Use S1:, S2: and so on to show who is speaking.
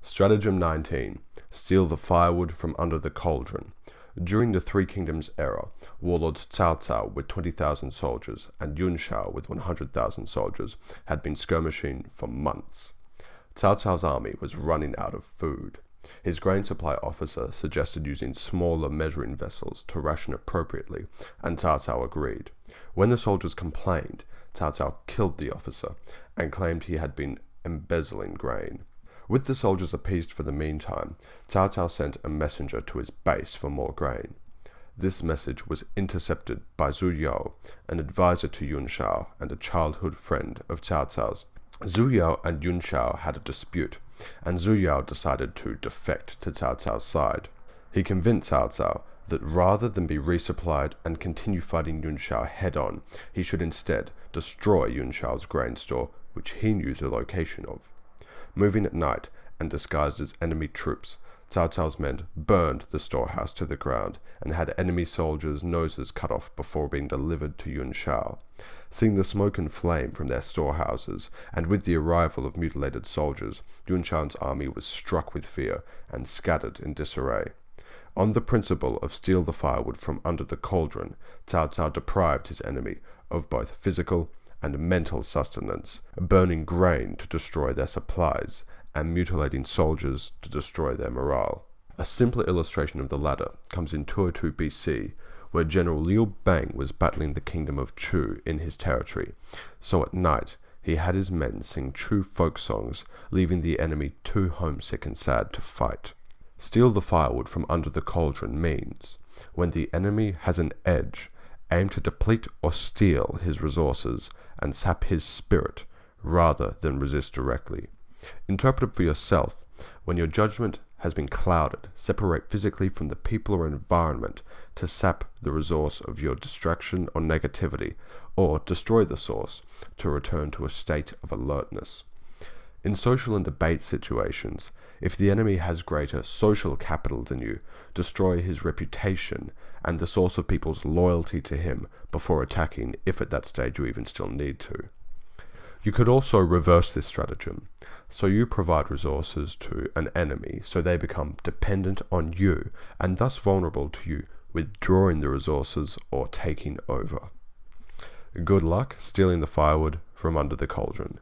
S1: Stratagem 19. Steal the firewood from under the cauldron. During the Three Kingdoms era, warlords Cao Cao with 20,000 soldiers and Yun Shao with 100,000 soldiers had been skirmishing for months. Cao Cao's army was running out of food. His grain supply officer suggested using smaller measuring vessels to ration appropriately, and Cao Cao agreed. When the soldiers complained, Cao Cao killed the officer and claimed he had been embezzling grain. With the soldiers appeased for the meantime, Cao Cao sent a messenger to his base for more grain. This message was intercepted by Zhu Yao, an advisor to Yun Shao and a childhood friend of Cao Cao's. Zhu Yao and Yun Shao had a dispute, and Zhu Yao decided to defect to Cao Cao's side. He convinced Cao Cao that rather than be resupplied and continue fighting Yun Shao head-on, he should instead destroy Yun Shao's grain store, which he knew the location of. Moving at night and disguised as enemy troops, Cao Cao's men burned the storehouse to the ground and had enemy soldiers' noses cut off before being delivered to Yun Shao. Seeing the smoke and flame from their storehouses, and with the arrival of mutilated soldiers, Yun Shao's army was struck with fear and scattered in disarray. On the principle of steal the firewood from under the cauldron, Cao Cao deprived his enemy of both physical and mental sustenance, burning grain to destroy their supplies, and mutilating soldiers to destroy their morale. A simpler illustration of the latter comes in 202 BC, where General Liu Bang was battling the kingdom of Chu in his territory. So at night, he had his men sing Chu folk songs, leaving the enemy too homesick and sad to fight. Steal the firewood from under the cauldron means, when the enemy has an edge, aim to deplete or steal his resources and sap his spirit, rather than resist directly. Interpret it for yourself. When your judgment has been clouded, separate physically from the people or environment to sap the resource of your distraction or negativity, or destroy the source to return to a state of alertness. In social and debate situations, if the enemy has greater social capital than you, destroy his reputation and the source of people's loyalty to him before attacking, if at that stage you even still need to. You could also reverse this stratagem, so you provide resources to an enemy so they become dependent on you and thus vulnerable to you withdrawing the resources or taking over. Good luck stealing the firewood from under the cauldron.